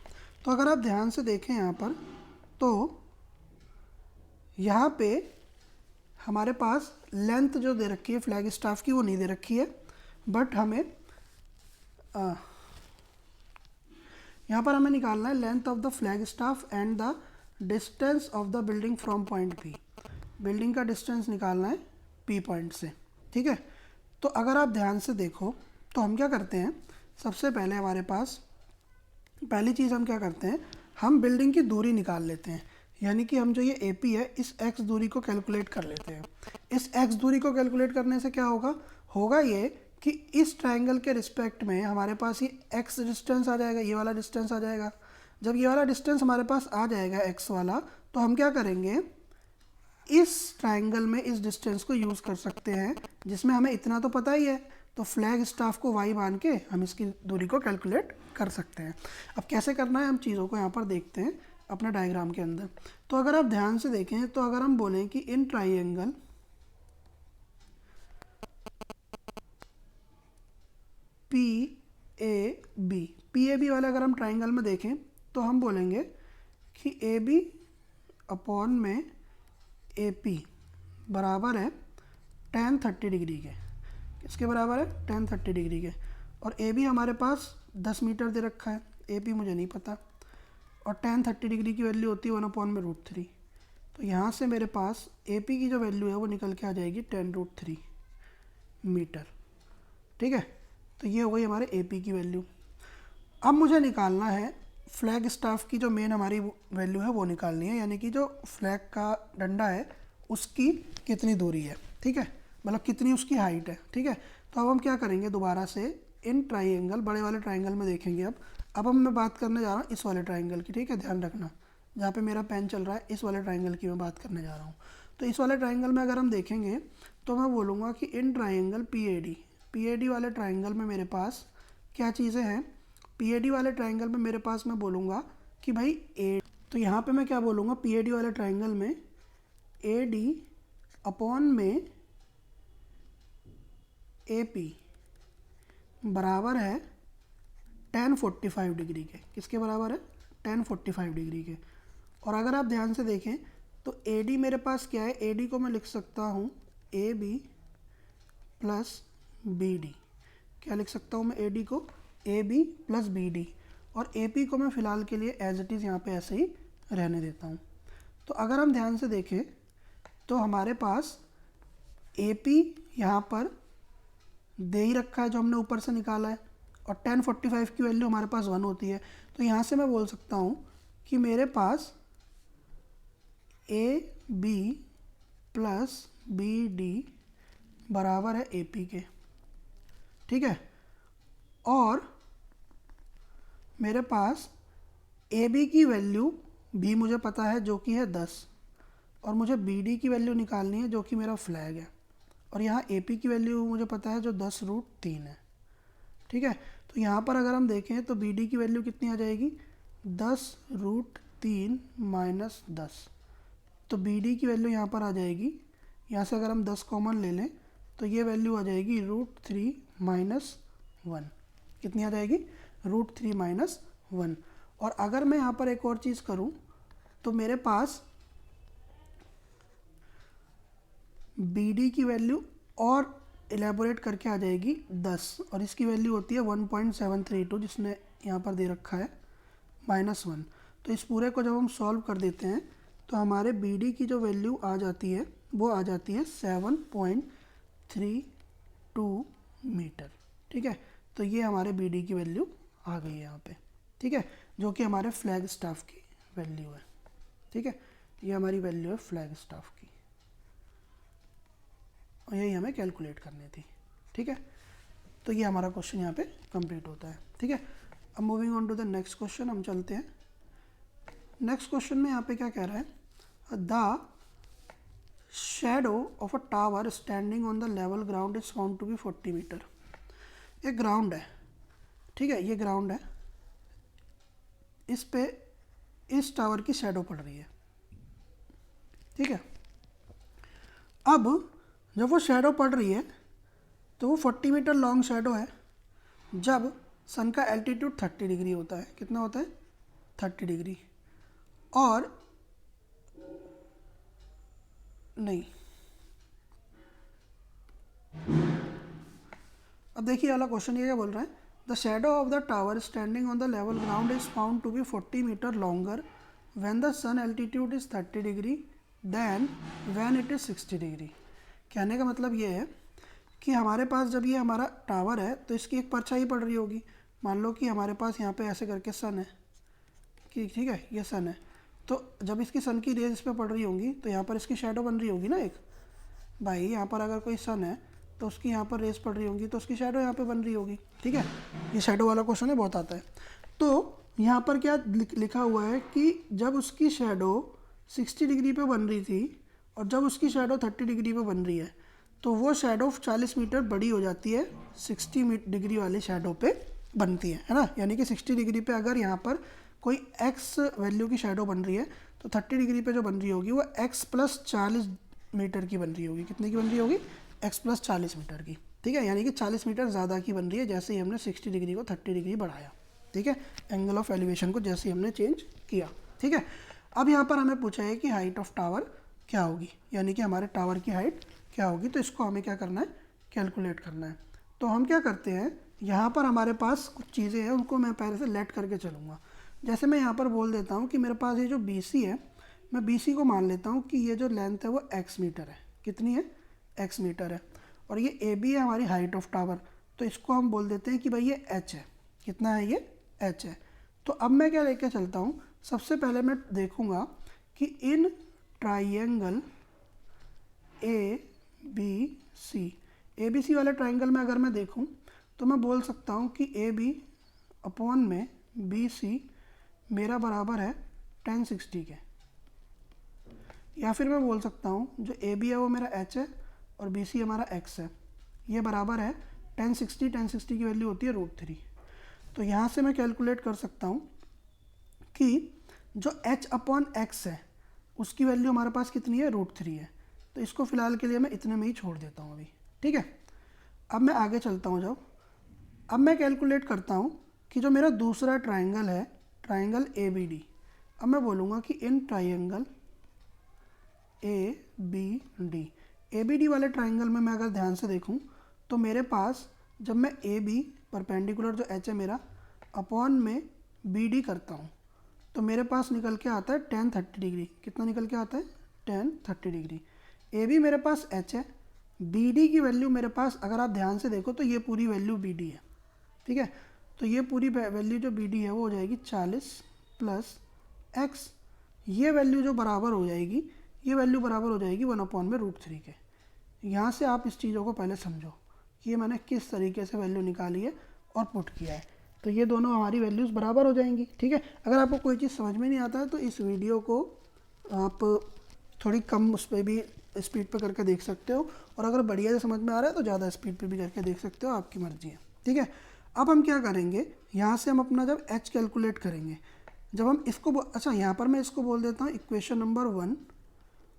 तो अगर आप ध्यान से देखें यहाँ पर, तो यहाँ पे हमारे पास लेंथ जो दे रखी है फ्लैग स्टाफ की वो नहीं दे रखी है, बट हमें यहाँ पर हमें निकालना है length of the flag staff and the distance of the building from point P. Building का डिस्टेंस निकालना है पी पॉइंट से, ठीक है। तो अगर आप ध्यान से देखो तो हम क्या करते हैं, सबसे पहले हमारे पास पहली चीज़ हम क्या करते हैं, हम बिल्डिंग की दूरी निकाल लेते हैं। यानी कि हम जो ये AP है इस x दूरी को कैलकुलेट कर लेते हैं। इस x दूरी को कैलकुलेट करने से क्या होगा, होगा ये कि इस ट्रायंगल के रिस्पेक्ट में हमारे पास ये x डिस्टेंस आ जाएगा, ये वाला डिस्टेंस आ जाएगा। जब ये वाला डिस्टेंस हमारे पास आ जाएगा x वाला, तो हम क्या करेंगे, इस ट्रायंगल में इस डिस्टेंस को यूज़ कर सकते हैं, जिसमें हमें इतना तो पता ही है, तो फ्लैग स्टाफ को y मान के हम इसकी दूरी को कैलकुलेट कर सकते हैं। अब कैसे करना है हम चीज़ों को यहाँ पर देखते हैं अपने डायग्राम के अंदर। तो अगर आप ध्यान से देखें, तो अगर हम बोलें कि in triangle P A B वाले अगर हम ट्राइंगल में देखें तो हम बोलेंगे कि ए बी अपॉन में ए पी बराबर है tan 30 डिग्री के। किसके बराबर है? tan 30 डिग्री के। और ए बी हमारे पास 10 मीटर दे रखा है, ए पी मुझे नहीं पता, और tan 30 डिग्री की वैल्यू होती है 1/√3। तो यहाँ से मेरे पास ए पी की जो वैल्यू है वो निकल के आ जाएगी 10√3 मीटर। ठीक है, तो ये हो गई हमारे ए पी की वैल्यू। अब मुझे निकालना है फ्लैग स्टाफ की जो मेन हमारी वैल्यू है वो निकालनी है, यानी कि जो फ्लैग का डंडा है उसकी कितनी दूरी है। ठीक है, मतलब कितनी उसकी हाइट है। ठीक है, तो अब हम क्या करेंगे, दोबारा से इन ट्राइंगल, बड़े वाले ट्राइंगल में देखेंगे। अब हम मैं बात करने जा रहा हूँ इस वाले ट्राइंगल की। ठीक है, ध्यान रखना, जहाँ पे मेरा पेन चल रहा है इस वाले ट्राइंगल की मैं बात करने जा रहा हूँ। तो इस वाले ट्राइंगल में अगर हम देखेंगे तो मैं बोलूँगा कि in triangle P A D वाले ट्राइंगल में मेरे पास क्या चीज़ें हैं। पी ए डी वाले ट्राइंगल में मेरे पास मैं बोलूँगा कि भाई ए, तो यहाँ पे मैं क्या बोलूँगा, पी ए डी वाले ट्राइंगल में ए डी अपॉन में ए पी बराबर है tan 45 डिग्री के। किसके बराबर है? tan 45 डिग्री के। और अगर आप ध्यान से देखें तो ए डी मेरे पास क्या है, ए डी को मैं लिख सकता हूँ A B plus B D. क्या लिख सकता हूँ मैं ए डी को? A B plus B D. और ए पी को मैं फ़िलहाल के लिए एज इट इज़ यहाँ पे ऐसे ही रहने देता हूँ। तो अगर हम ध्यान से देखें तो हमारे पास ए पी यहाँ पर दे ही रखा है जो हमने ऊपर से निकाला है, और tan 45 की वैल्यू हमारे पास 1 होती है। तो यहाँ से मैं बोल सकता हूँ कि मेरे पास A B plus B D बराबर है ए पी के। ठीक है, और मेरे पास ए बी की वैल्यू भी मुझे पता है जो कि है 10, और मुझे बी डी की वैल्यू निकालनी है जो कि मेरा फ्लैग है, और यहाँ ए पी की वैल्यू मुझे पता है जो 10√3 है। ठीक है, तो यहाँ पर अगर हम देखें तो बी डी की वैल्यू कितनी आ जाएगी, 10√3 माइनस 10। तो बी डी की वैल्यू यहाँ पर आ जाएगी, यहाँ से अगर हम 10 कॉमन ले लें तो ये वैल्यू आ जाएगी √3 माइनस 1। कितनी आ जाएगी? √3 माइनस 1। और अगर मैं यहाँ पर एक और चीज़ करूँ तो मेरे पास बी डी की वैल्यू और एलेबोरेट करके आ जाएगी 10, और इसकी वैल्यू होती है 1.732 जिसने यहाँ पर दे रखा है -1। तो इस पूरे को जब हम सॉल्व कर देते हैं तो हमारे बी डी की जो वैल्यू आ जाती है वो आ जाती है 7.32 मीटर। ठीक है, तो ये हमारे बी डी की वैल्यू आ गई है यहाँ पे। ठीक है, जो कि हमारे फ्लैग स्टाफ की वैल्यू है। ठीक है, ये हमारी वैल्यू है फ्लैग स्टाफ की, और यही हमें कैलकुलेट करनी थी। ठीक है, तो ये हमारा क्वेश्चन यहाँ पे कंप्लीट होता है। ठीक है, अब moving on to the next question हम चलते हैं। नेक्स्ट क्वेश्चन में यहाँ पे क्या कह रहा है, the shadow of a tower standing on the level ground is found to be 40 metre. ये ग्राउंड है। ठीक है, ये ग्राउंड है, इस पे इस टावर की शैडो पड़ रही है। ठीक है, अब जब वो शैडो पड़ रही है तो वो 40 मीटर लॉन्ग शैडो है जब सन का एल्टीट्यूड 30 डिग्री होता है। कितना होता है? 30 डिग्री। और नहीं, अब देखिए वाला क्वेश्चन ये क्या बोल रहा है, the shadow of the tower standing on the level ground is found to be 40 metre longer when the sun altitude is 30 degree then when it is 60 degree. कहने का मतलब ये है कि हमारे पास जब ये हमारा टावर है तो इसकी एक परछाई पड़ रही होगी। मान लो कि हमारे पास यहाँ पे ऐसे करके सन है कि, ठीक है, ये सन है, तो जब इसकी सन की रेज इस पर पड़ रही होंगी तो यहाँ पर इसकी शैडो बन रही होगी ना एक। भाई यहाँ पर अगर कोई सन है तो उसकी यहाँ पर रेज पड़ रही होंगी तो उसकी शैडो यहाँ पे बन रही होगी। ठीक है, ये शैडो वाला क्वेश्चन है, बहुत आता है। तो यहाँ पर क्या लिखा हुआ है कि जब उसकी शैडो 60 डिग्री पे बन रही थी और जब उसकी शैडो 30 डिग्री पे बन रही है तो वो शैडो 40 मीटर बड़ी हो जाती है 60 डिग्री वाले शैडो पे बनती है ना। यानी कि 60 डिग्री पे अगर यहाँ पर कोई x वैल्यू की शैडो बन रही है तो 30 डिग्री पे जो बन रही होगी वो x + 40 मीटर की बन रही होगी। कितने की बन रही होगी? x + 40 मीटर की। ठीक है, यानी कि 40 मीटर ज़्यादा की बन रही है जैसे ही हमने 60 डिग्री को 30 डिग्री बढ़ाया। ठीक है, एंगल ऑफ एलिवेशन को जैसे ही हमने चेंज किया। ठीक है, अब यहाँ पर हमें पूछा है कि हाइट ऑफ टावर क्या होगी, यानी कि हमारे टावर की हाइट क्या होगी। तो इसको हमें क्या करना है, कैलकुलेट करना है। तो हम क्या करते हैं, यहाँ पर हमारे पास कुछ चीज़ें हैं, उनको मैं पहले से लेट करके चलूँगा। जैसे मैं यहाँ पर बोल देता हूँ कि मेरे पास ये जो BC है, मैं BC को मान लेता हूँ कि ये जो लेंथ है वो x मीटर है। कितनी है, x मीटर है। और ये AB है हमारी हाइट ऑफ टावर, तो इसको हम बोल देते हैं कि भाई ये h है। कितना है, ये h है। तो अब मैं क्या लेके चलता हूँ, सबसे पहले मैं देखूँगा कि इन ट्राइंगल ABC वाले ट्राइंगल में अगर मैं देखूँ तो मैं बोल सकता हूँ कि AB अपॉन में BC मेरा बराबर है tan 60 के। या फिर मैं बोल सकता हूँ जो AB है वो मेरा h है और BC हमारा x है, ये बराबर है tan 60 की वैल्यू होती है √3। तो यहाँ से मैं कैलकुलेट कर सकता हूँ कि जो h अपॉन x है उसकी वैल्यू हमारे पास कितनी है, √3 है। तो इसको फिलहाल के लिए मैं इतने में ही छोड़ देता हूँ अभी। ठीक है, अब मैं आगे चलता हूँ। जब अब मैं कैलकुलेट करता हूँ कि जो मेरा दूसरा ट्राइंगल है, ट्राइंगल ABD, अब मैं बोलूँगा कि इन ट्राइंगल ABD वाले ट्राइंगल में मैं अगर ध्यान से देखूँ तो मेरे पास जब मैं AB परपेंडिकुलर जो h है मेरा अपॉन में BD करता हूँ तो मेरे पास निकल के आता है tan 30 डिग्री। कितना निकल के आता है, tan 30 डिग्री। AB मेरे पास h है, BD की वैल्यू मेरे पास अगर आप ध्यान से देखो तो ये पूरी वैल्यू BD है। ठीक है, तो ये पूरी वैल्यू जो BD है वो हो जाएगी 40 प्लस x। ये वैल्यू जो बराबर हो जाएगी, ये वैल्यू बराबर हो जाएगी 1/√3 के। यहाँ से आप इस चीज़ों को पहले समझो कि ये मैंने किस तरीके से वैल्यू निकाली है और पुट किया है। तो ये दोनों हमारी वैल्यूज़ बराबर हो जाएंगी। ठीक है, अगर आपको कोई चीज़ समझ में नहीं आता है तो इस वीडियो को आप थोड़ी कम उस पर भी स्पीड पे करके देख सकते हो, और अगर बढ़िया से समझ में आ रहा है तो ज़्यादा स्पीड पे भी करके देख सकते हो, आपकी मर्जी है। ठीक है, अब हम क्या करेंगे, यहाँ से हम अपना जब h कैलकुलेट करेंगे, जब हम इसको अच्छा यहाँ पर मैं इसको बोल देता हूँ इक्वेशन नंबर 1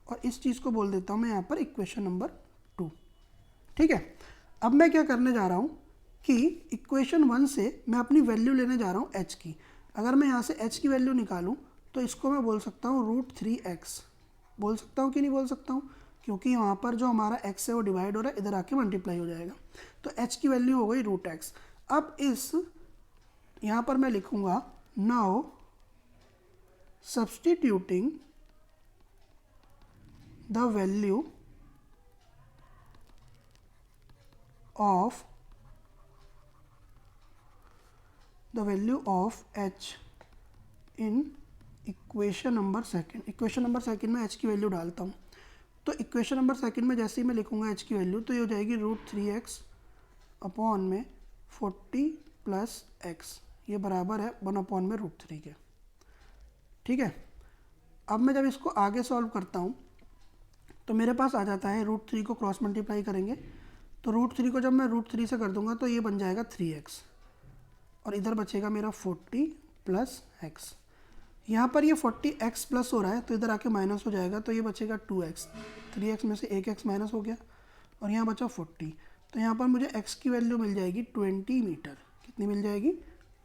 और इस चीज़ को बोल देता हूँ मैं यहाँ पर इक्वेशन नंबर 2। ठीक है, अब मैं क्या करने जा रहा हूँ कि इक्वेशन 1 से मैं अपनी वैल्यू लेने जा रहा हूँ h की। अगर मैं यहाँ से h की वैल्यू निकालूँ तो इसको मैं बोल सकता हूँ √3x। बोल सकता हूँ कि नहीं बोल सकता हूँ, क्योंकि वहाँ पर जो हमारा x है वो डिवाइड हो रहा है, इधर आके मल्टीप्लाई हो जाएगा। तो h की वैल्यू हो गई √x। अब इस यहाँ पर मैं लिखूँगा now substituting the value of h in equation number second. Equation number second में h की वैल्यू डालता हूँ। तो इक्वेशन नंबर सेकंड में जैसे ही मैं लिखूँगा h की वैल्यू तो ये हो जाएगी √3x अपॉन में 40 प्लस x, ये बराबर है 1/√3 के। ठीक है, अब मैं जब इसको आगे सॉल्व करता हूँ तो मेरे पास आ जाता है √3 को क्रॉस मल्टीप्लाई करेंगे तो √3 को जब मैं √3 से कर दूंगा तो ये बन जाएगा 3x और इधर बचेगा मेरा 40 प्लस x। यहाँ पर ये 40x प्लस हो रहा है तो इधर आके माइनस हो जाएगा तो ये बचेगा 2x। 3x में से एक x माइनस हो गया और यहाँ बचा 40। तो यहाँ पर मुझे x की वैल्यू मिल जाएगी 20 मीटर। कितनी मिल जाएगी,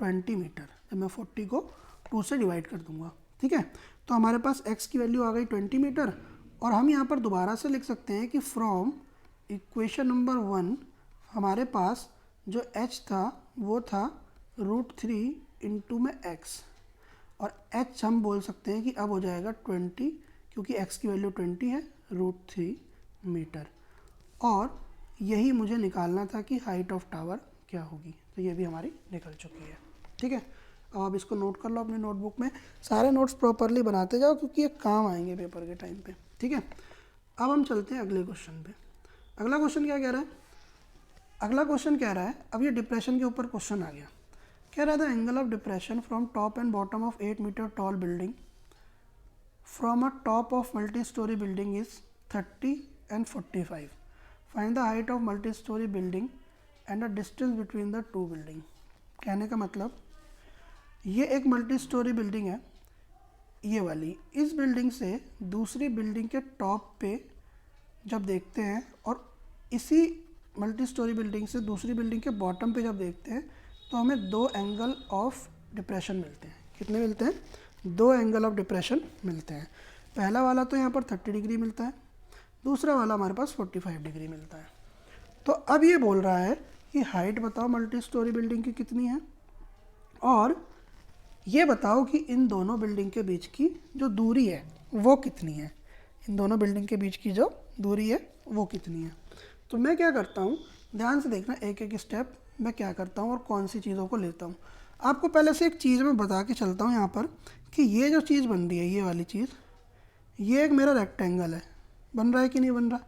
20 मीटर, जब मैं 40 को 2 से डिवाइड कर दूंगा। ठीक है, तो हमारे पास x की वैल्यू आ गई 20 मीटर। और हम यहाँ पर दोबारा से लिख सकते हैं कि फ्रॉम इक्वेशन नंबर 1 हमारे पास जो h था वो था √3 इंटू में x, और h हम बोल सकते हैं कि अब हो जाएगा 20, क्योंकि x की वैल्यू 20 है, √3 मीटर। और यही मुझे निकालना था कि हाइट ऑफ टावर क्या होगी। तो ये भी हमारी निकल चुकी है। ठीक है, अब आप इसको नोट कर लो अपनी नोटबुक में। सारे नोट्स प्रॉपरली बनाते जाओ क्योंकि ये काम आएंगे पेपर के टाइम पे। ठीक है, अब हम चलते हैं अगले क्वेश्चन पे। अगला क्वेश्चन क्या कह रहा है, अगला क्वेश्चन कह रहा है, अब ये डिप्रेशन के ऊपर क्वेश्चन आ गया। कह रहा था angle of depression from top and bottom of 8 metre tall building from a top of multi storey building is 30 and 45. Find the height of multi storey building and the distance between the two building. कहने का मतलब ये एक multi storey building है, ये वाली। इस building से दूसरी बिल्डिंग के टॉप पे जब देखते हैं और इसी मल्टी स्टोरी बिल्डिंग से दूसरी बिल्डिंग के बॉटम पे जब देखते हैं तो हमें 2 एंगल ऑफ डिप्रेशन मिलते हैं। कितने मिलते हैं? 2 एंगल ऑफ डिप्रेशन मिलते हैं। पहला वाला तो यहाँ पर 30 डिग्री मिलता है, दूसरा वाला हमारे पास 45 डिग्री मिलता है। तो अब ये बोल रहा है कि हाइट बताओ मल्टी स्टोरी बिल्डिंग की कितनी है, और ये बताओ कि इन दोनों बिल्डिंग के बीच की जो दूरी है वो कितनी है। इन दोनों बिल्डिंग के बीच की जो दूरी है वो कितनी है। तो मैं क्या करता हूँ, ध्यान से देखना एक एक स्टेप मैं क्या करता हूँ और कौन सी चीज़ों को लेता हूँ। आपको पहले से एक चीज़ मैं बता के चलता हूँ यहाँ पर कि ये जो चीज़ बन रही है, ये वाली चीज़, ये एक मेरा रेक्टेंगल है, बन रहा है कि नहीं बन रहा।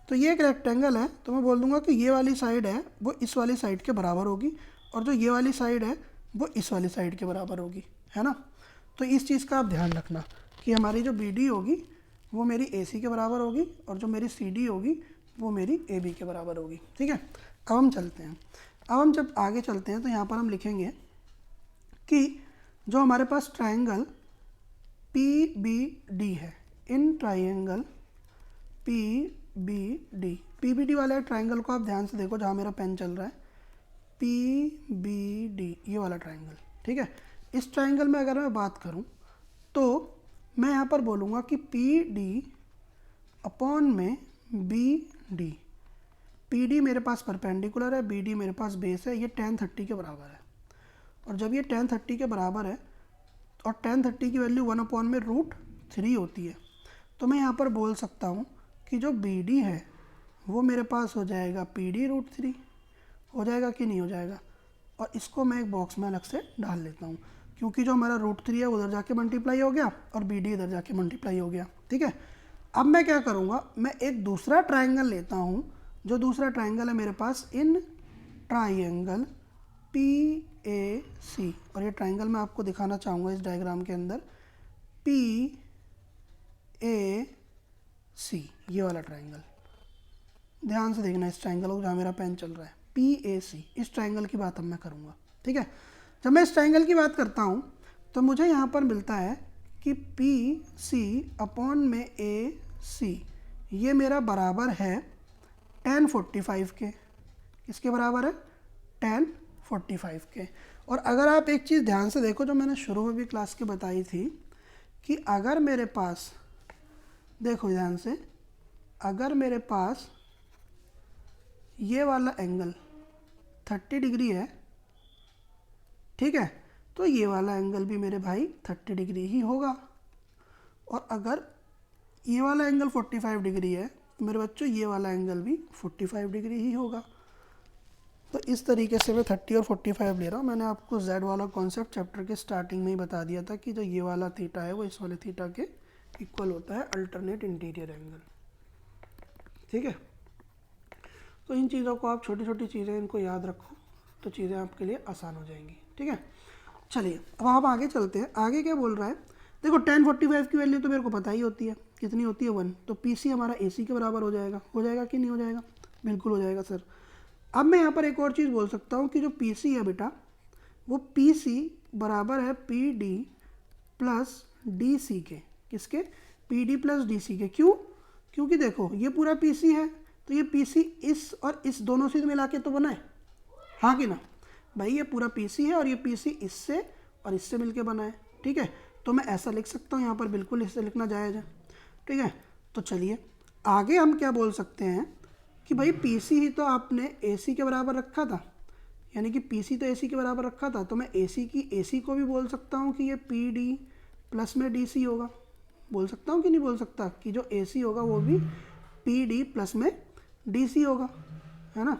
तो ये एक रेक्टेंगल है, तो मैं बोल दूंगा कि ये वाली साइड है वो इस वाली साइड के बराबर होगी, और जो ये वाली साइड है वो इस वाली साइड के बराबर होगी, है ना। तो इस चीज़ का आप ध्यान रखना कि हमारी जो BD होगी वो मेरी AC के बराबर होगी, और जो मेरी CD होगी वो मेरी AB के बराबर होगी। ठीक है, अब हम चलते हैं। अब हम जब आगे चलते हैं तो यहाँ पर हम लिखेंगे कि जो हमारे पास ट्राइंगल PBD है, इन ट्राइंगल PBD, PBD वाले ट्राइंगल को आप ध्यान से देखो जहाँ मेरा पेन चल रहा है, PBD ये वाला ट्राइंगल। ठीक है, इस ट्राइंगल में अगर मैं बात करूँ तो मैं यहाँ पर बोलूँगा कि PD अपॉन में BD। PD मेरे पास परपेंडिकुलर है, BD मेरे पास बेस है, ये tan 30 के बराबर है। और जब ये tan 30 के बराबर है और tan 30 की वैल्यू 1 अपॉन में √3 होती है, तो मैं यहाँ पर बोल सकता हूँ कि जो BD है वो मेरे पास हो जाएगा PD √3, हो जाएगा कि नहीं हो जाएगा। और इसको मैं एक बॉक्स में अलग से डाल लेता हूँ, क्योंकि जो हमारा √3 है उधर जाके मल्टीप्लाई हो गया और BD इधर जाके मल्टीप्लाई हो गया। ठीक है, अब मैं क्या करूँगा, मैं एक दूसरा ट्राइंगल लेता हूँ। जो दूसरा ट्राइंगल है मेरे पास इन ट्राइंगल PAC, और ये ट्राइंगल मैं आपको दिखाना चाहूँगा इस डायग्राम के अंदर, PAC ये वाला ट्राइंगल। ध्यान से देखना इस ट्राइंगल को जहाँ मेरा पेन चल रहा है, PAC, इस ट्राइंगल की बात अब मैं करूँगा। ठीक है, जब मैं इस ट्राइंगल की बात करता हूँ तो मुझे यहाँ पर मिलता है कि PC अपॉन में AC ये मेरा बराबर है tan 45 के। किसके बराबर है? tan 45 के। और अगर आप एक चीज़ ध्यान से देखो जो मैंने शुरू में भी क्लास के बताई थी कि अगर मेरे पास, देखो ध्यान से, अगर मेरे पास ये वाला एंगल 30 डिग्री है, ठीक है, तो ये वाला एंगल भी मेरे भाई 30 डिग्री ही होगा। और अगर ये वाला एंगल 45 डिग्री है तो मेरे बच्चों ये वाला एंगल भी 45 डिग्री ही होगा। तो इस तरीके से मैं 30 और 45 ले रहा हूँ। मैंने आपको Z वाला कॉन्सेप्ट चैप्टर के स्टार्टिंग में ही बता दिया था कि जो ये वाला थीटा है वो इस वाले थीटा के इक्वल होता है, अल्टरनेट इंटीरियर एंगल। ठीक है, तो इन चीज़ों को आप, छोटी छोटी चीज़ें इनको याद रखो तो चीज़ें आपके लिए आसान हो जाएंगी। ठीक है, चलिए अब आप आगे चलते हैं। आगे क्या बोल रहा है, देखो tan 45 की वैल्यू तो मेरे को पता ही होती है, कितनी होती है 1, तो PC हमारा AC के बराबर हो जाएगा कि नहीं हो जाएगा? बिल्कुल हो जाएगा सर। अब मैं यहाँ पर एक और चीज़ बोल सकता हूँ कि जो PC है बेटा वो PC बराबर है PD प्लस DC के। किसके? PD प्लस DC के। क्यों? क्योंकि देखो ये पूरा PC है तो ये PC इस और इस दोनों से मिला के तो बना है, हाँ कि ना भाई, ये पूरा PC है और ये PC इससे और इससे मिलके बना है। ठीक है, तो मैं ऐसा लिख सकता हूँ यहाँ पर, बिल्कुल इससे लिखना जायज़ है। ठीक है, तो चलिए आगे हम क्या बोल सकते हैं कि भाई PC ही तो आपने AC के बराबर रखा था, यानी कि PC तो AC के बराबर रखा था, तो मैं AC को भी बोल सकता हूँ कि ये PD प्लस में DC होगा। बोल सकता हूँ कि नहीं बोल सकता कि जो AC होगा वो भी PD प्लस में DC होगा, है ना।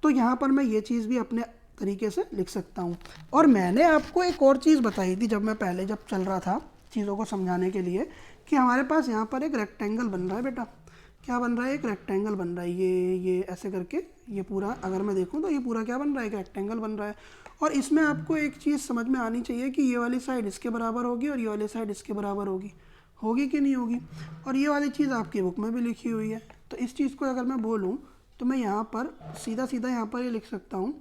तो यहाँ पर मैं ये चीज़ भी अपने तरीके से लिख सकता हूँ। और मैंने आपको एक और चीज़ बताई थी जब चल रहा था चीज़ों को समझाने के लिए, कि हमारे पास यहाँ पर एक रेक्टेंगल बन रहा है बेटा। क्या बन रहा है? एक रेक्टेंगल बन रहा है, ये ऐसे करके ये पूरा, अगर मैं देखूँ तो ये पूरा क्या बन रहा है? एक रेक्टेंगल बन रहा है। और इसमें आपको एक चीज़ समझ में आनी चाहिए कि ये वाली साइड इसके बराबर होगी और ये वाली साइड इसके बराबर होगी कि नहीं होगी। और ये वाली चीज़ आपकी बुक में भी लिखी हुई है। तो इस चीज़ को अगर मैं बोलूँ तो मैं यहाँ पर सीधा यहाँ पर ये लिख सकता हूँ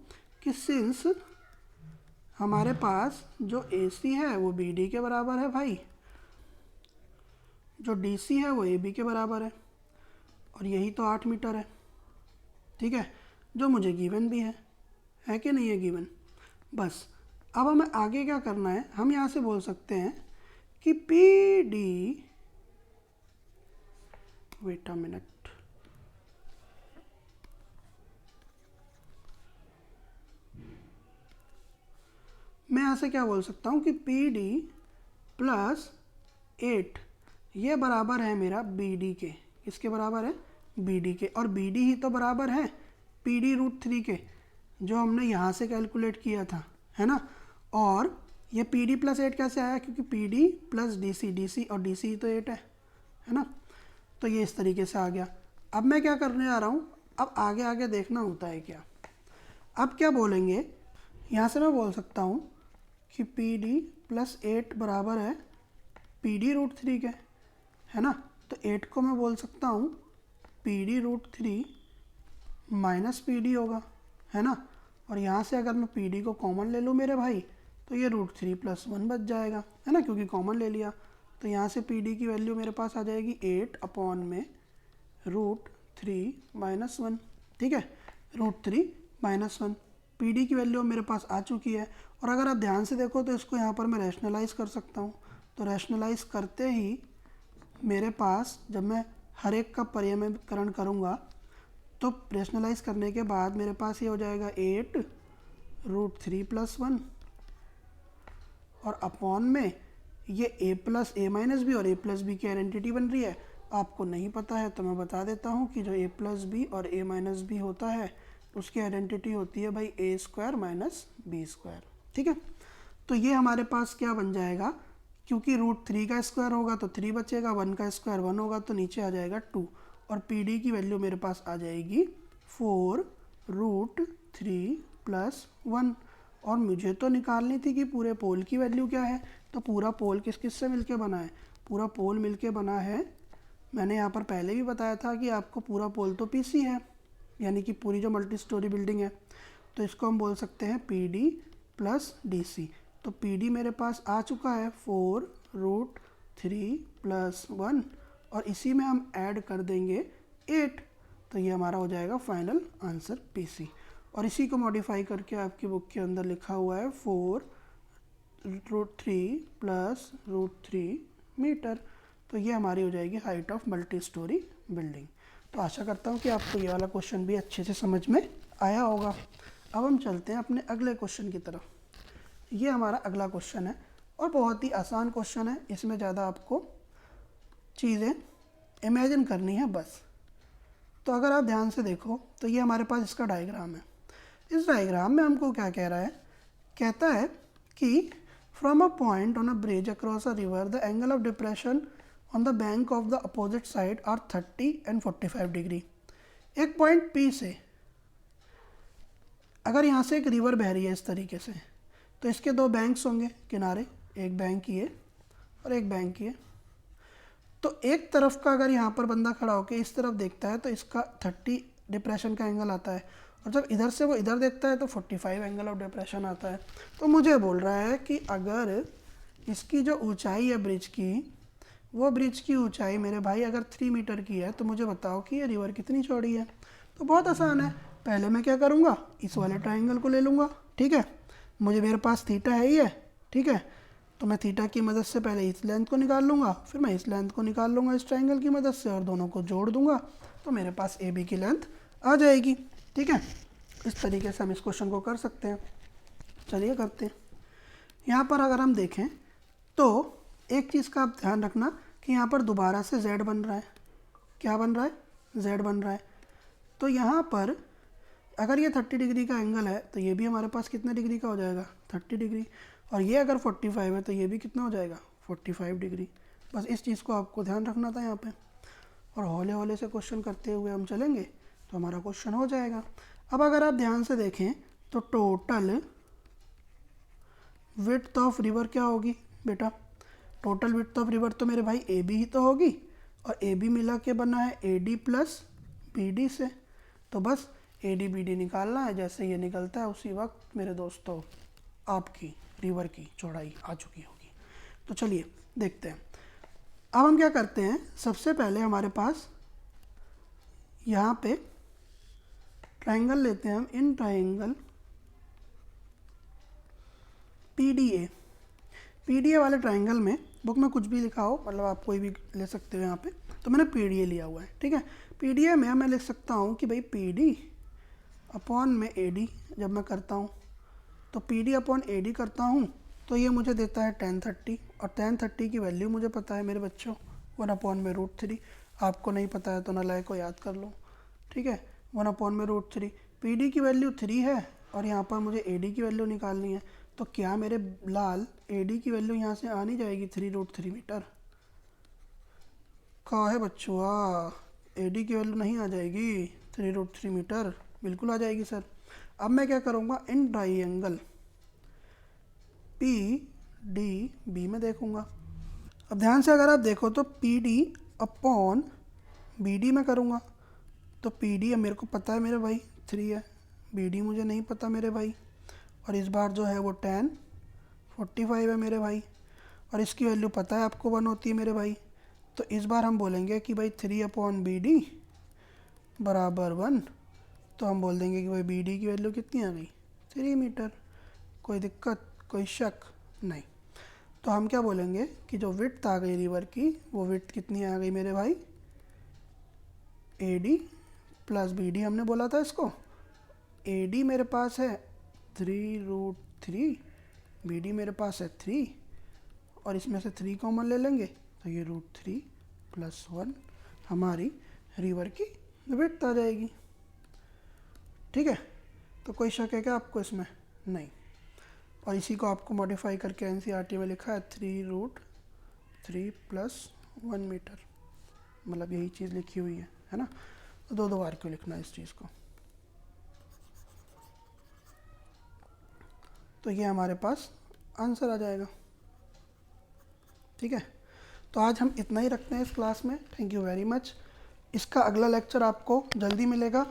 कि सिंस हमारे पास जो AC है वो BD के बराबर है भाई, जो DC है वो AB के बराबर है, और यही तो 8 मीटर है। ठीक है, जो मुझे गिवन भी है कि नहीं है गिवन। बस अब हमें आगे क्या करना है, हम यहाँ से बोल सकते हैं कि P D, wait a minute, मैं यहाँ से क्या बोल सकता हूँ कि पी डी प्लस 8 ये बराबर है मेरा बी डी के। किसके बराबर है? बी डी के। और बी डी ही तो बराबर है पी डी रूट 3 के, जो हमने यहाँ से कैलकुलेट किया था, है ना। और ये पी डी प्लस 8 कैसे आया? क्योंकि P D plus D C, D C और डी सी ही तो 8 है ना। तो ये इस तरीके से आ गया। अब मैं क्या करने आ रहा हूँ, अब आगे आगे देखना होता है क्या। अब क्या बोलेंगे, यहाँ से मैं बोल सकता हूँ कि पी डी प्लस 8 बराबर है पी डी रूट 3 के, है ना। तो 8 को मैं बोल सकता हूँ P D root 3 minus P D होगा, है ना। और यहाँ से अगर मैं पी डी को कॉमन ले लूँ मेरे भाई, तो ये रूट 3 प्लस 1 बच जाएगा, है ना, क्योंकि कॉमन ले लिया। तो यहाँ से पी डी की वैल्यू मेरे पास आ जाएगी 8 अपॉन में रूट 3 माइनस 1, ठीक है, रूट 3 माइनस 1। पी डी की वैल्यू मेरे पास आ चुकी है। और अगर आप ध्यान से देखो तो इसको यहाँ पर मैं रैशनलाइज़ कर सकता हूँ। तो रैशनलाइज़ करते ही मेरे पास, जब मैं हर एक का पर्यायीकरण करूँगा, तो रैशनलाइज़ करने के बाद मेरे पास ये हो जाएगा 8 रूट 3 प्लस 1 और अपॉन में ये a plus A minus B और a प्लस बी की आइडेंटिटी बन रही है। आपको नहीं पता है तो मैं बता देता हूँ कि जो a प्लस बी और a माइनस बी होता है उसकी आइडेंटिटी होती है भाई a square minus B square, ठीक है। तो ये हमारे पास क्या बन जाएगा, क्योंकि रूट 3 का स्क्वायर होगा तो 3 बचेगा, 1 का स्क्वायर 1 होगा तो नीचे आ जाएगा 2। और पी डी की वैल्यू मेरे पास आ जाएगी 4 रूट 3 प्लस 1। और मुझे तो निकालनी थी कि पूरे पोल की वैल्यू क्या है। तो पूरा पोल किस किस से मिलके बना है? पूरा पोल मिलके बना है, मैंने यहाँ पर पहले भी बताया था कि आपको पूरा पोल तो पीसी है, यानी कि पूरी जो मल्टी स्टोरी बिल्डिंग है। तो इसको हम बोल सकते हैं P D plus D C. तो पी डी मेरे पास आ चुका है 4 रूट 3 प्लस 1 और इसी में हम ऐड कर देंगे 8। तो ये हमारा हो जाएगा फाइनल आंसर पी सी। और इसी को मॉडिफाई करके आपकी बुक के अंदर लिखा हुआ है 4 रूट 3 प्लस रूट 3 मीटर। तो ये हमारी हो जाएगी height of multi storey building. तो आशा करता हूँ कि आपको ये वाला क्वेश्चन भी अच्छे से समझ में आया होगा। अब हम चलते हैं अपने अगले क्वेश्चन की तरफ। ये हमारा अगला क्वेश्चन है और बहुत ही आसान क्वेश्चन है, इसमें ज़्यादा आपको चीज़ें इमेजिन करनी है बस। तो अगर आप ध्यान से देखो तो ये हमारे पास इसका डायग्राम है। इस डायग्राम में हमको क्या कह रहा है, कहता है कि from a point on a bridge across a river the angle of depression on the bank of the opposite side are 30 and 45 degree. एक पॉइंट P से अगर यहाँ से एक रिवर बह रही है इस तरीके से, तो इसके दो बैंक्स होंगे किनारे, एक बैंक ये और एक बैंक ये। तो एक तरफ का अगर यहाँ पर बंदा खड़ा होकर इस तरफ देखता है तो इसका 30 डिप्रेशन का एंगल आता है, और जब इधर से वो इधर देखता है तो 45 एंगल ऑफ डिप्रेशन आता है। तो मुझे बोल रहा है कि अगर इसकी जो ऊंचाई है ब्रिज की, वो ब्रिज की ऊंचाई मेरे भाई अगर 3 मीटर की है, तो मुझे बताओ कि ये रिवर कितनी चौड़ी है। तो बहुत आसान है, पहले मैं क्या करूँगा, इस वाले ट्राइंगल को ले लूँगा, ठीक है। मुझे मेरे पास थीटा है ही है, ठीक है। तो मैं थीटा की मदद से पहले इस लेंथ को निकाल लूँगा, फिर मैं इस लेंथ को निकाल लूँगा इस ट्राइंगल की मदद से और दोनों को जोड़ दूँगा, तो मेरे पास ए बी की लेंथ आ जाएगी, ठीक है। इस तरीके से हम इस क्वेश्चन को कर सकते हैं। चलिए करते हैं। यहाँ पर अगर हम देखें तो एक चीज़ का आप ध्यान रखना कि यहाँ पर दोबारा से z बन रहा है। क्या बन रहा है? z बन रहा है। तो यहाँ पर अगर ये 30 डिग्री का एंगल है तो ये भी हमारे पास कितने डिग्री का हो जाएगा? 30 डिग्री। और ये अगर 45 है तो ये भी कितना हो जाएगा? 45 डिग्री। बस इस चीज़ को आपको ध्यान रखना था यहाँ पे। और हौले हौले से क्वेश्चन करते हुए हम चलेंगे तो हमारा क्वेश्चन हो जाएगा। अब अगर आप ध्यान से देखें तो टोटल विड्थ ऑफ रिवर क्या होगी बेटा? टोटल विड्थ ऑफ रिवर तो मेरे भाई ए बी ही तो होगी, और ए बी मिला के बना है A D plus B D से। तो बस ए डी बी डी निकालना है। जैसे ये निकलता है उसी वक्त मेरे दोस्तों आपकी रिवर की चौड़ाई आ चुकी होगी। तो चलिए देखते हैं। अब हम क्या करते हैं, सबसे पहले हमारे पास यहाँ पे ट्राइंगल लेते हैं हम, इन ट्राइंगल PDA। PDA वाले ट्राइंगल में बुक में कुछ भी लिखा हो, मतलब आप कोई भी ले सकते हो यहाँ पे, तो मैंने PDA लिया हुआ है, ठीक है। PDA में मैं लिख सकता हूँ कि भाई PD अपॉन में AD जब मैं करता हूँ, तो PD अपॉन AD करता हूँ तो ये मुझे देता है tan 30, और tan 30 की वैल्यू मुझे पता है मेरे बच्चों, 1/√3। आपको नहीं पता है तो नालायक को याद कर लो, ठीक है। 1/√3, PD की वैल्यू 3 है और यहाँ पर मुझे AD की वैल्यू निकालनी है, तो क्या मेरे लाल AD की वैल्यू यहाँ से आ नहीं जाएगी 3√3 मीटर? कहा है बच्चों, AD की वैल्यू नहीं आ जाएगी 3√3 मीटर? बिल्कुल आ जाएगी सर। अब मैं क्या करूँगा, इन ट्राइंगल PDB में देखूँगा। अब ध्यान से अगर आप देखो तो PD अपॉन BD में करूँगा, तो PD अब मेरे को पता है मेरे भाई 3 है, BD मुझे नहीं पता मेरे भाई, और इस बार जो है वो tan 45 है मेरे भाई, और इसकी वैल्यू पता है आपको 1 होती है मेरे भाई। तो इस बार हम बोलेंगे कि भाई 3/BD बराबर 1, तो हम बोल देंगे कि भाई BD की वैल्यू कितनी आ गई, 3 मीटर। कोई दिक्कत, कोई शक नहीं। तो हम क्या बोलेंगे कि जो विड्थ आ गई रिवर की, वो विड्थ कितनी आ गई मेरे भाई, AD प्लस BD हमने बोला था इसको। AD मेरे पास है 3√3, BD मेरे पास है 3, और इसमें से 3 कॉमन ले लेंगे तो ये √3 + 1 हमारी रिवर की विड्थ आ जाएगी, ठीक है। तो कोई शक है क्या आपको इसमें? नहीं। और इसी को आपको मॉडिफाई करके NCERT में लिखा है 3√3 + 1 मीटर, मतलब यही चीज़ लिखी हुई है ना। तो दो बार क्यों लिखना है इस चीज़ को? तो ये हमारे पास आंसर आ जाएगा, ठीक है। तो आज हम इतना ही रखते हैं इस क्लास में। Thank you very much. इसका अगला लेक्चर आपको जल्दी मिलेगा,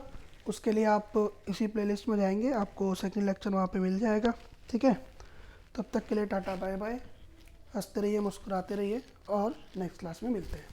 उसके लिए आप इसी प्लेलिस्ट में जाएंगे, आपको सेकंड लेक्चर वहाँ पे मिल जाएगा, ठीक है। तब तक के लिए टाटा बाय बाय, हंसते रहिए, मुस्कुराते रहिए, और नेक्स्ट क्लास में मिलते हैं।